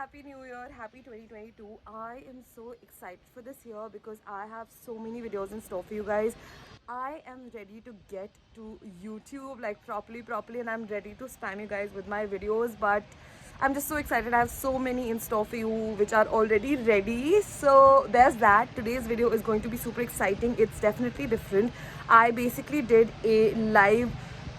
happy new year, happy 2022. I am so excited for this year because I have so many videos in store for you guys. I am ready to get to YouTube like properly and I'm ready to spam you guys with my videos, but I'm just so excited. I have so many in store for you which are already ready. So there's that. Today's video is going to be super exciting. It's definitely different. I basically did a live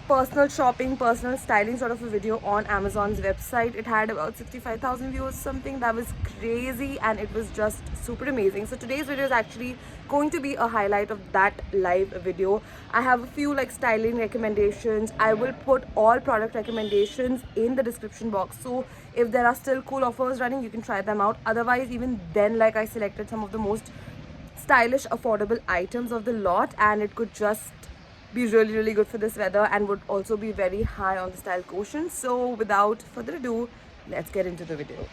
personal shopping, personal styling sort of a video on Amazon's website. It had about 65,000 views, something that was crazy, and it was just super amazing. So today's video is actually going to be a highlight of that live video. I have a few like styling recommendations. I will put all product recommendations in the description box, so if there are still cool offers running, you can try them out. Otherwise, even then, like, I selected some of the most stylish affordable items of the lot, and it could just be really good for this weather and would also be very high on the style quotient. So without further ado, let's get into the video.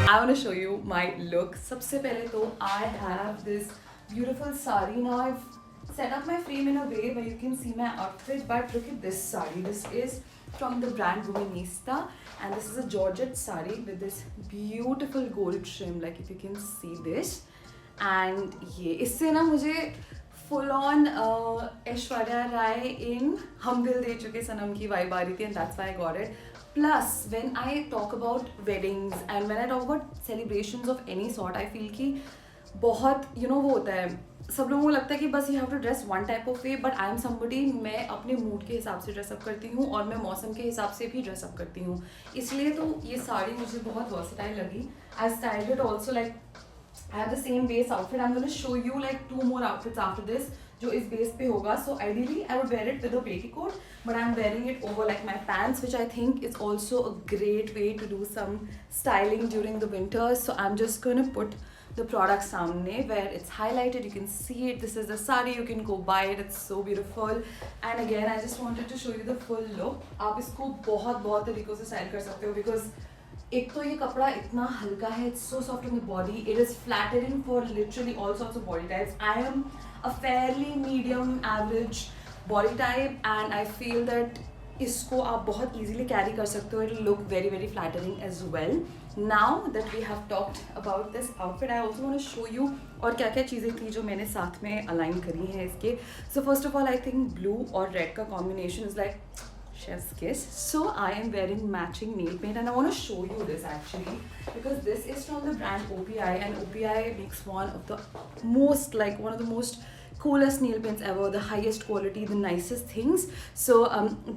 I want to show you my look. सबसे पहले तो I have this beautiful sari. Now I've set up my frame in a way where you can see my outfit, but look at this sari. This is from the brand Womanista, and this is a Georgette sari with this beautiful gold trim, like if you can see this. And ये इससे ना मुझे full on Aishwarya Rai in हम दिल दे चुके सनम की vibe आ रही थी, and that's why I got it. Plus, when I talk about weddings and when I talk about celebrations of any sort, I feel कि बहुत वो होता है, सब लोगों को लगता है कि बस you have to dress one type of way, but I am somebody, मैं अपने मूड के हिसाब से ड्रेसअप करती हूँ और मैं मौसम के हिसाब से भी ड्रेसअप करती हूँ. इसलिए तो ये साड़ी मुझे बहुत वर्सेटाइल लगी. I styled it also like I have the same base outfit. I'm going to show you like 2 more outfits after this जो इस base पे होगा. So ideally I would wear it with a petticoat, but I'm wearing it over like my pants, which I think is also a great way to do some styling during the winter. So I'm just going to put the product सामने where it's highlighted. You can see it. This is the sari. You can go buy it. It's so beautiful. And again, I just wanted to show you the full look. आप इसको बहुत तरीकों से style कर सकते हो because एक तो ये कपड़ा इतना हल्का है, it's so soft on the body, it is flattering for literally all sorts of body types. I am a fairly medium average body type and I feel that इसको आप बहुत easily carry कर सकते हो. It will look very flattering as well. Now that we have talked about this outfit, I also want to show you और क्या क्या चीज़ें थी जो मैंने साथ में align करी हैं इसके. So first of all, I think blue और red का combination is like chef's kiss. So I am wearing matching nail paint and I want to show you this actually because this is from the brand OPI, and OPI makes one of the most coolest nail paints ever, the highest quality, the nicest things. So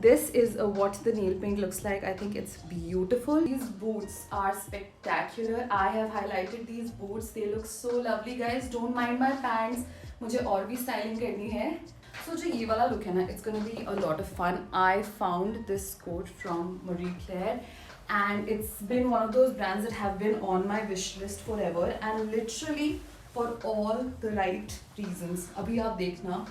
this is what the nail paint looks like. I think it's beautiful. These boots are spectacular. I have highlighted these boots. They look so lovely, guys. Don't mind my pants. मुझे और भी styling करनी है. So जो ये वाला look है ना, it's gonna be a lot of fun. I found this coat from Marie Claire and it's been one of those brands that have been on my wish list forever and literally for all the right reasons. अभी आप देखना,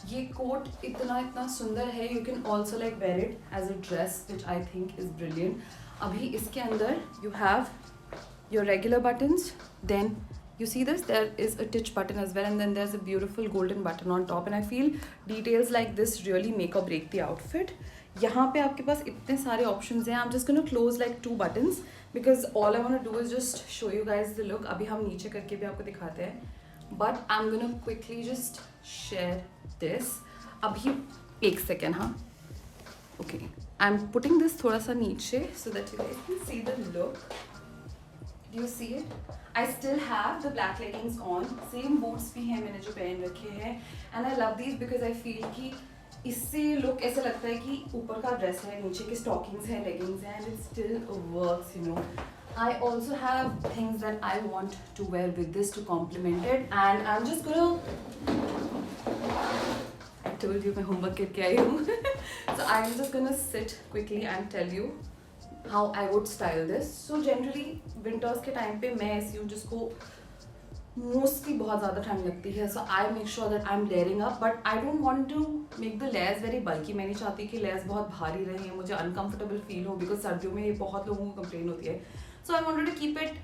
ये coat इतना सुंदर है. You can also like wear it as a dress, which I think is brilliant. अभी इसके अंदर you have your regular buttons, then you see this, there is a titch button as well, and then there's a beautiful golden button on top, and I feel details like this really make or break the outfit. यहाँ पे आपके पास इतने सारे options हैं. I'm just gonna close like 2 buttons because all I want to do is just show you guys the look. अभी हम नीचे करके भी आपको दिखाते हैं, but I'm gonna quickly just share this. अभी एक second, हाँ. Okay, I'm putting this थोड़ा सा नीचे so that you guys can see the look. Do you see it? I still have the black leggings on. Same boots भी हैं मैंने जो पहन रखे हैं. And I love these because I feel कि इससे look ऐसा लगता है कि ऊपर का dress है, नीचे के stockings हैं, leggings हैं, and it still works, you know. I also have things that I want to wear with this to complement it, and I'm just gonna. I told you मैं homework करके आई हूँ. So I'm just gonna sit quickly and tell you how I would style this. So generally winters के time पे मैं ऐसी हूँ जिसको mostly बहुत ज़्यादा ठंड लगती है. So I make sure that I'm layering up, but I don't want to make the layers very bulky. मैं नहीं चाहती कि layers बहुत भारी रहें, मुझे uncomfortable feel हो because सर्दियों में ये बहुत लोगों को complain होती है. So I wanted to keep it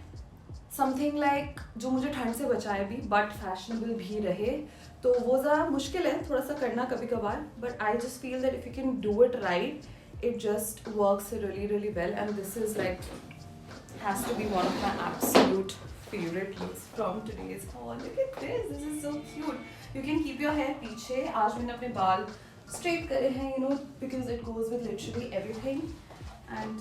something like जो मुझे ठंड से बचाए भी but fashionable भी रहे. तो वो ज़रा मुश्किल है थोड़ा सा करना कभी कभार, but I just feel that if you can do it right, it just works really really well. And this is like has to be one of my absolute favorite looks from today's haul. Look at this is so cute. You can keep your hair पीछे. आज मैंने अपने बाल straight करे हैं, you know, because it goes with literally everything. And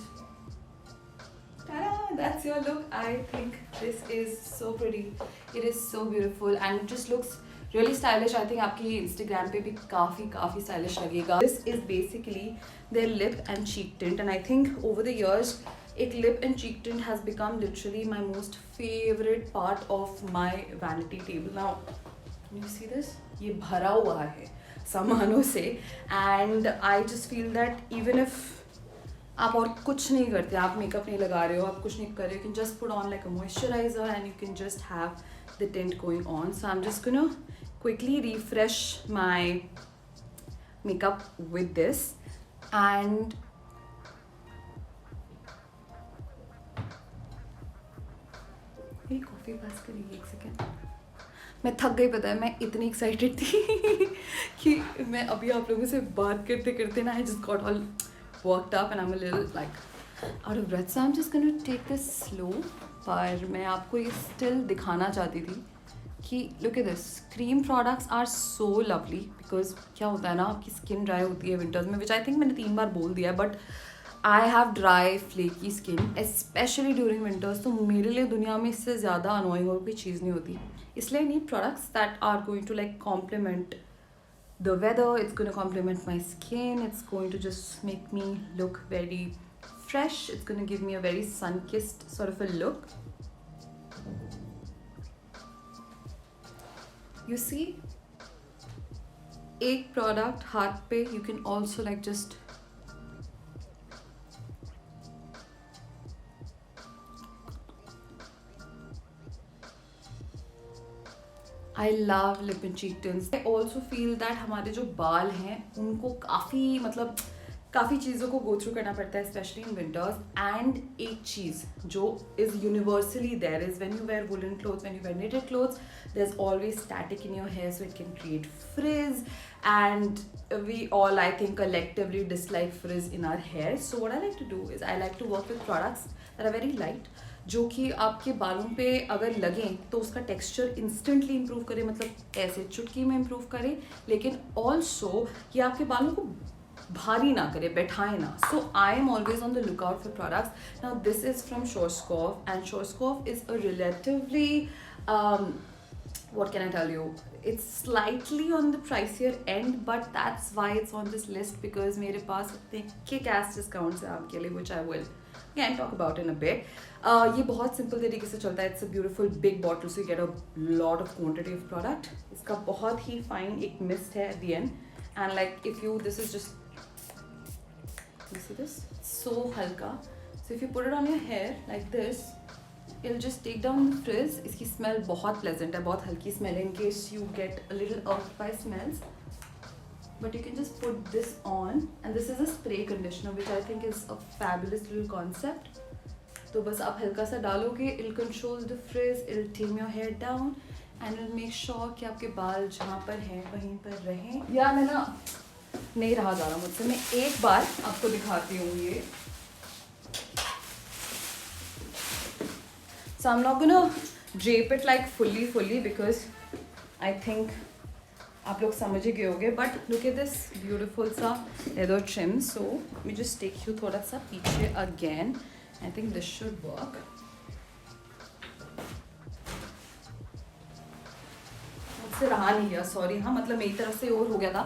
ta-da, that's your look. I think this is so pretty. It is so beautiful and it just looks really stylish. I think आपकी Instagram पे भी काफ़ी stylish लगेगा. This is basically their lip and cheek tint, and I think over the years एक lip and cheek tint has become literally my most favorite part of my vanity table. Now, can you see this? ये भरा हुआ है सामानों से, and I just feel that even if आप और कुछ नहीं करते, आप मेकअप नहीं लगा रहे हो, आप कुछ नहीं कर रहे हो, you can just put on like a moisturizer and you can just have the tint going on. So I'm just gonna quickly refresh my makeup with this. And मेरी कॉफ़ी पास करिए एक सेकेंड. मैं थक गई, पता है, मैं इतनी एक्साइटेड थी कि मैं अभी आप लोगों से बात करते करते ना, I just got all worked up and I'm a little like out of breath. So I'm just going to take this slow. पर मैं आपको ये still दिखाना चाहती थी कि look at this. Cream products are so lovely because क्या होता है ना, आपकी skin dry होती है winters में, which I think मैंने 3 बार बोल दिया है, but I have dry flaky skin especially during winters. तो मेरे लिए दुनिया में इससे ज़्यादा annoying और कोई चीज़ नहीं होती. इसलिए I need products that are going to like complement the weather. It's going to complement my skin. It's going to just make me look very fresh. It's going to give me a very sun-kissed sort of a look. You see, एक product हाथ पे you can also like just I love lip and cheek tints. I also feel that हमारे जो बाल हैं उनको काफ़ी चीज़ों को go through करना पड़ता है, especially in winters. And एक चीज़ जो is universally there is when you wear woolen clothes, when you wear knitted clothes, there's always static in your hair, so it can create frizz. And we all, I think, collectively dislike frizz in our hair. So what I like to do is I like to work with products that are very light, जो कि आपके बालों पे अगर लगें तो उसका texture instantly improve करे, मतलब ऐसे चुटकी में इम्प्रूव करे, लेकिन ऑल्सो ये आपके बालों को भारी ना करे, बैठाए ना. So I am always on the look out for products. Now this is from Schwarzkopf, and Schwarzkopf is a relatively what can I tell you? It's slightly on the pricier end, but that's why it's on this list because मेरे पास इतने kick-ass discounts हैं आपके लिए, which I will again talk about in a bit. ये बहुत simple तरीके से चलता है. It's a beautiful big bottle, so you get a lot of quantity of product. इसका बहुत ही fine एक mist है at the end, and like if you, this is just, you see this? It's so हल्का. So if you put it on your hair like this, it'll just take down the frizz. इसकी smell बहुत pleasant है, बहुत हल्की smell है in case you get a little irked by smells. But you can just put this on, and this is a spray conditioner, which I think is a fabulous little concept. तो बस आप हल्का सा डालोगे, it'll control the frizz, it'll tame your hair down, and it'll make sure कि आपके बाल जहाँ पर हैं वहीं पर रहें. या मैं ना नहीं रहा जा रहा मुझसे, मैं एक बार आपको दिखाती हूँ ये. So I'm not gonna drape it like fully because I think आप लोग समझ ही गए होगे. But look at this beautiful सा leather trim. So let me just take you थोड़ा सा पीछे again. I think this should work. मुझसे रहा नहीं गया, सॉरी. हाँ, मतलब मेरी तरफ से और हो गया था,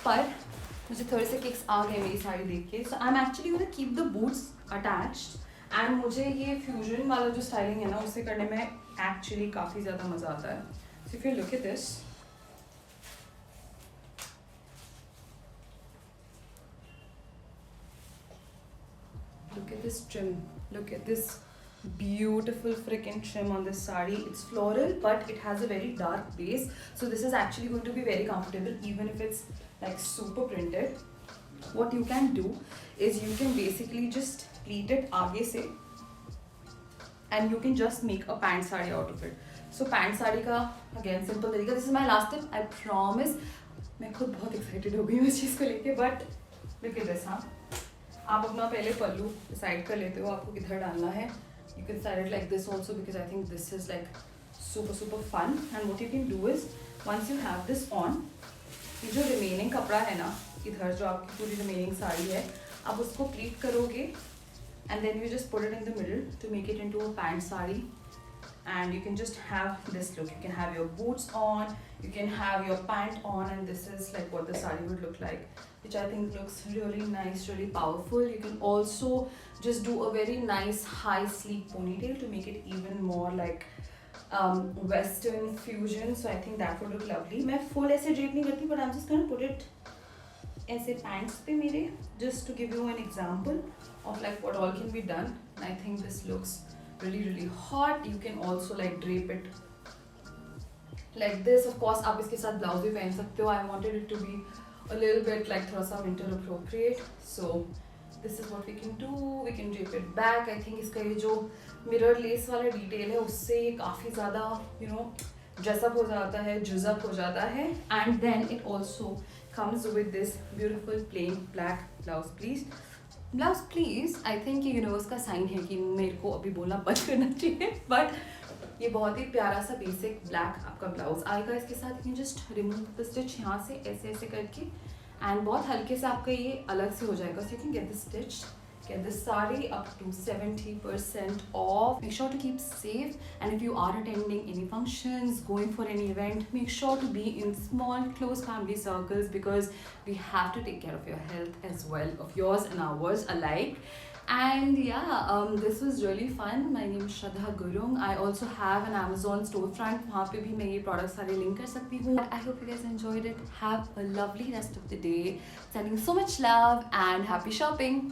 पर मुझे थोड़े से किक्स आ गए मेरी साड़ी देख के. So I'm actually gonna keep the boots attached. And मुझे ये फ्यूजन वाला जो स्टाइलिंग है ना, उसे करने में एक्चुअली काफ़ी ज़्यादा मज़ा आता है. So if you look at this, look at this trim, look at this beautiful freaking trim on this sari. It's floral, but it has a very dark base, so this is actually going to be very comfortable even if it's like super printed. What you can do is you can basically just pleat it आगे से, and you can just make a pant sari out of it. So pant sari का again simple तरीका. This is my last tip. I promise. मैं खुद बहुत excited हो गई हूँ इस चीज़ को लेके. But look at this, हाँ. आप अपना पहले पल्लू डिसाइड कर लेते हो आपको किधर डालना है. You can style it like this also because I think this is like super fun. And what you can do is once you have this on, ये जो remaining कपड़ा है ना इधर जो आपकी पूरी remaining साड़ी है आप उसको प्लीट करोगे and then you just put it in the middle to make it into a pant sari. And you can just have this look. You can have your boots on, you can have your pant on, and this is like what the sari would look like, which I think looks really nice, really powerful. You can also just do a very nice high sleek ponytail to make it even more like western fusion. So I think that would look lovely. मैं full ऐसे drape नहीं करती, but I'm just gonna put it ऐसे pants पे मेरे, just to give you an example of like what all can be done. And I think this looks really hot. You can also like drape it like this. Of course आप इसके साथ blouse भी पहन सकते हो. I wanted it to be a little bit like थोड़ा सा winter appropriate. So this is what we can do. We can drape it back. I think इसका ये जो mirror lace वाला detail है उससे ये काफ़ी ज़्यादा you know dress up हो जाता है, juzz up हो जाता है. And then it also comes with this beautiful plain black blouse please. Blouse please, I think ये यूनिवर्स का साइन है कि मेरे को अभी बोलना बंद करना चाहिए. बट ये बहुत ही प्यारा सा बेसिक ब्लैक आपका ब्लाउज आएगा. इसके साथ you just remove the stitch यहाँ से ऐसे ऐसे करके एंड बहुत हल्के से आपका ये अलग से हो जाएगा. So you can get the stitch, get this sari up to 70% off. Make sure to keep safe, and if you are attending any functions, going for any event, make sure to be in small close family circles because we have to take care of your health as well, of yours and ours alike. And yeah, this was really fun. My name is Shraddha Gurung. I also have an Amazon storefront. वहाँ पे भी मैं ये products सारे link कर सकती हूँ. I hope you guys enjoyed it. Have a lovely rest of the day. Sending so much love and happy shopping.